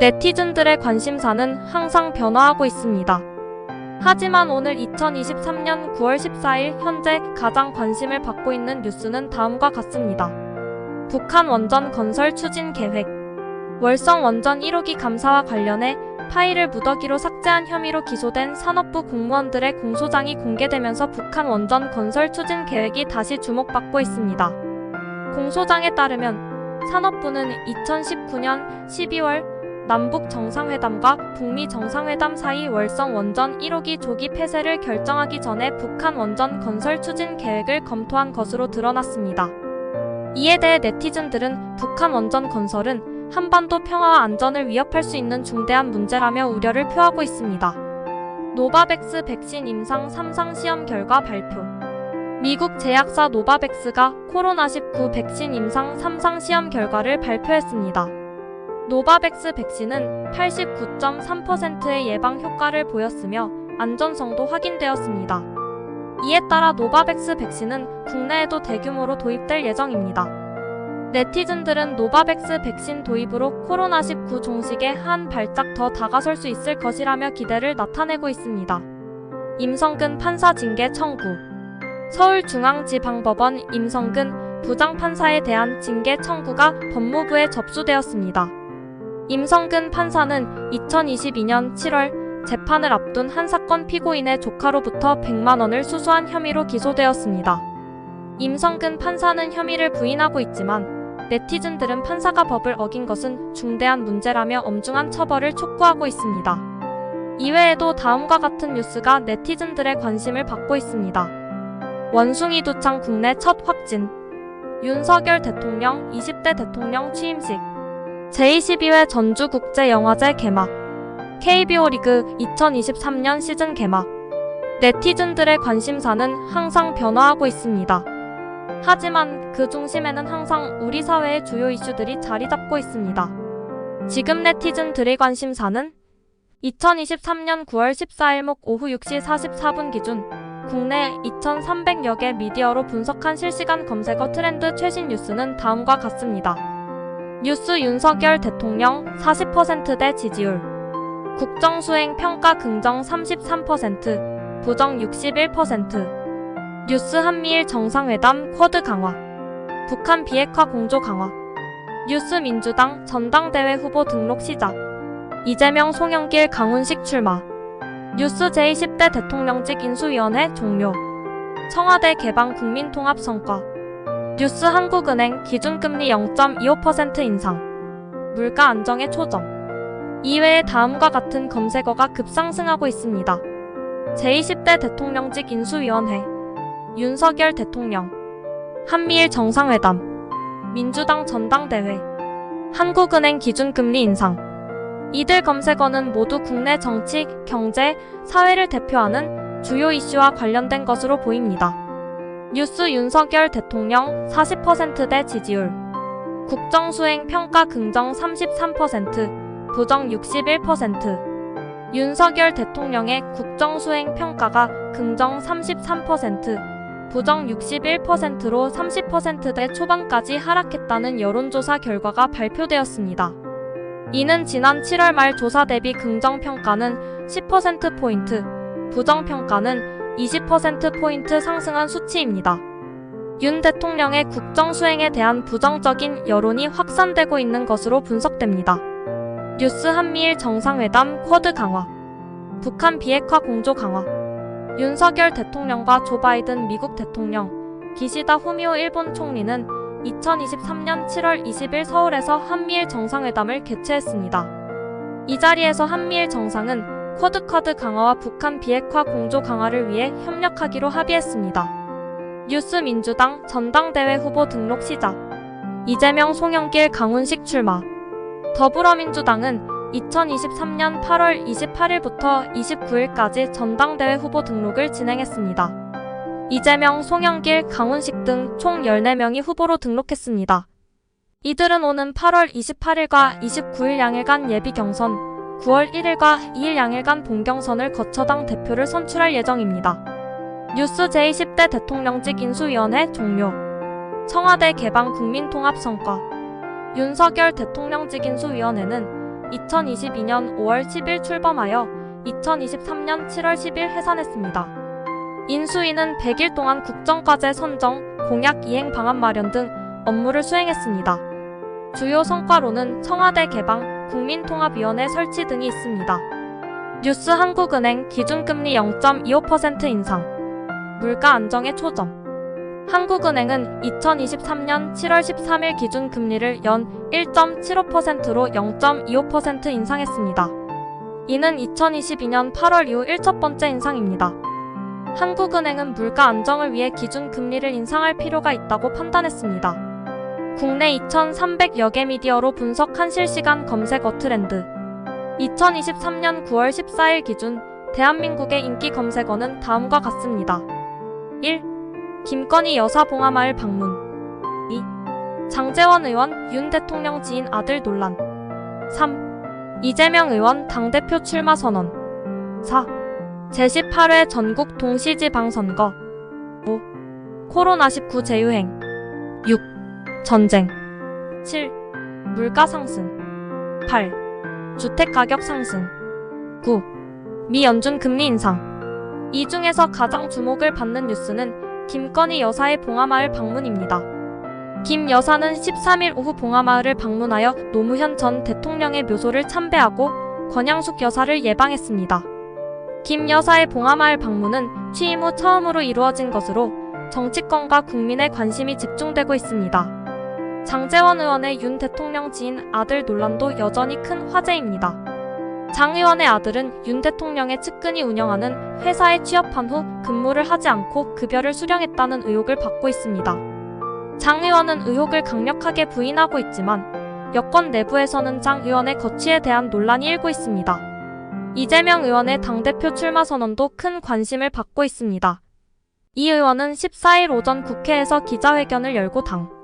네티즌들의 관심사는 항상 변화하고 있습니다. 하지만 오늘 2023년 9월 14일 현재 가장 관심을 받고 있는 뉴스는 다음과 같습니다. 북한 원전 건설 추진 계획. 월성 원전 1호기 감사와 관련해 파일을 무더기로 삭제한 혐의로 기소된 산업부 공무원들의 공소장이 공개되면서 북한 원전 건설 추진 계획이 다시 주목받고 있습니다. 공소장에 따르면 산업부는 2019년 12월 남북 정상회담과 북미 정상회담 사이 월성 원전 1호기 조기 폐쇄를 결정하기 전에 북한 원전 건설 추진 계획을 검토한 것으로 드러났습니다. 이에 대해 네티즌들은 북한 원전 건설은 한반도 평화와 안전을 위협할 수 있는 중대한 문제라며 우려를 표하고 있습니다. 노바백스 백신 임상 3상 시험 결과 발표. 미국 제약사 노바백스가 코로나19 백신 임상 3상 시험 결과를 발표했습니다. 노바백스 백신은 89.3%의 예방 효과를 보였으며 안전성도 확인되었습니다. 이에 따라 노바백스 백신은 국내에도 대규모로 도입될 예정입니다. 네티즌들은 노바백스 백신 도입으로 코로나19 종식에 한 발짝 더 다가설 수 있을 것이라며 기대를 나타내고 있습니다. 임성근 판사 징계 청구. 서울중앙지방법원 임성근 부장판사에 대한 징계 청구가 법무부에 접수되었습니다. 임성근 판사는 2022년 7월 재판을 앞둔 한 사건 피고인의 조카로부터 100만 원을 수수한 혐의로 기소되었습니다. 임성근 판사는 혐의를 부인하고 있지만 네티즌들은 판사가 법을 어긴 것은 중대한 문제라며 엄중한 처벌을 촉구하고 있습니다. 이외에도 다음과 같은 뉴스가 네티즌들의 관심을 받고 있습니다. 원숭이 두창 국내 첫 확진. 윤석열 대통령 20대 대통령 취임식. 제22회 전주국제영화제 개막. KBO 리그 2023년 시즌 개막. 네티즌들의 관심사는 항상 변화하고 있습니다. 하지만 그 중심에는 항상 우리 사회의 주요 이슈들이 자리 잡고 있습니다. 지금 네티즌들의 관심사는 2023년 9월 14일 목 오후 6시 44분 기준 국내 2,300여 개 미디어로 분석한 실시간 검색어 트렌드 최신 뉴스는 다음과 같습니다. 뉴스 윤석열 대통령 40%대 지지율. 국정수행 평가 긍정 33%, 부정 61%. 뉴스 한미일 정상회담 쿼드 강화. 북한 비핵화 공조 강화. 뉴스 민주당 전당대회 후보 등록 시작. 이재명 송영길 강훈식 출마. 뉴스 제20대 대통령직 인수위원회 종료. 청와대 개방 국민통합 성과. 뉴스 한국은행 기준금리 0.25% 인상. 물가 안정에 초점. 이외에 다음과 같은 검색어가 급상승하고 있습니다. 제20대 대통령직 인수위원회. 윤석열 대통령. 한미일 정상회담. 민주당 전당대회. 한국은행 기준금리 인상. 이들 검색어는 모두 국내 정치, 경제, 사회를 대표하는 주요 이슈와 관련된 것으로 보입니다. 뉴스 윤석열 대통령 40%대 지지율. 국정수행 평가 긍정 33%, 부정 61%. 윤석열 대통령의 국정수행 평가가 긍정 33%, 부정 61%로 30%대 초반까지 하락했다는 여론조사 결과가 발표되었습니다. 이는 지난 7월 말 조사 대비 긍정평가는 10%포인트, 부정평가는 20%포인트 상승한 수치입니다. 윤 대통령의 국정수행에 대한 부정적인 여론이 확산되고 있는 것으로 분석됩니다. 뉴스 한미일 정상회담 쿼드 강화. 북한 비핵화 공조 강화. 윤석열 대통령과 조 바이든 미국 대통령, 기시다 후미오 일본 총리는 2023년 7월 20일 서울에서 한미일 정상회담을 개최했습니다. 이 자리에서 한미일 정상은 쿼드 강화와 북한 비핵화 공조 강화를 위해 협력하기로 합의했습니다. 뉴스 민주당 전당대회 후보 등록 시작. 이재명 송영길 강훈식 출마. 더불어민주당은 2023년 8월 28일부터 29일까지 전당대회 후보 등록을 진행했습니다. 이재명, 송영길, 강훈식 등 총 14명이 후보로 등록했습니다. 이들은 오는 8월 28일과 29일 양일간 예비 경선, 9월 1일과 2일 양일간 본경선을 거쳐 당 대표를 선출할 예정입니다. 뉴스 제20대 대통령직 인수위원회 종료. 청와대 개방 국민통합 성과. 윤석열 대통령직 인수위원회는 2022년 5월 10일 출범하여 2023년 7월 10일 해산했습니다. 인수위는 100일 동안 국정과제 선정, 공약 이행 방안 마련 등 업무를 수행했습니다. 주요 성과로는 청와대 개방, 국민통합위원회 설치 등이 있습니다. 뉴스 한국은행 기준금리 0.25% 인상, 물가 안정에 초점. 한국은행은 2023년 7월 13일 기준금리를 연 1.75%로 0.25% 인상했습니다. 이는 2022년 8월 이후 1첫 인상입니다. 한국은행은 물가 안정을 위해 기준금리를 인상할 필요가 있다고 판단했습니다. 국내 2,300여 개 미디어로 분석한 실시간 검색어 트렌드. 2023년 9월 14일 기준 대한민국의 인기 검색어는 다음과 같습니다. 1. 김건희 여사 봉하마을 방문. 2. 장제원 의원 윤 대통령 지인 아들 논란. 3. 이재명 의원 당대표 출마 선언. 4. 제18회 전국 동시지방선거. 5. 코로나19 재유행. 6. 전쟁. 7. 물가 상승. 8. 주택가격 상승. 9. 미 연준 금리 인상. 이 중에서 가장 주목을 받는 뉴스는 김건희 여사의 봉하마을 방문입니다. 김 여사는 13일 오후 봉하마을을 방문하여 노무현 전 대통령의 묘소를 참배하고 권양숙 여사를 예방했습니다. 김 여사의 봉하마을 방문은 취임 후 처음으로 이루어진 것으로 정치권과 국민의 관심이 집중되고 있습니다. 장제원 의원의 윤 대통령 지인 아들 논란도 여전히 큰 화제입니다. 장 의원의 아들은 윤 대통령의 측근이 운영하는 회사에 취업한 후 근무를 하지 않고 급여를 수령했다는 의혹을 받고 있습니다. 장 의원은 의혹을 강력하게 부인하고 있지만 여권 내부에서는 장 의원의 거취에 대한 논란이 일고 있습니다. 이재명 의원의 당대표 출마 선언도 큰 관심을 받고 있습니다. 이 의원은 14일 오전 국회에서 기자회견을 열고 당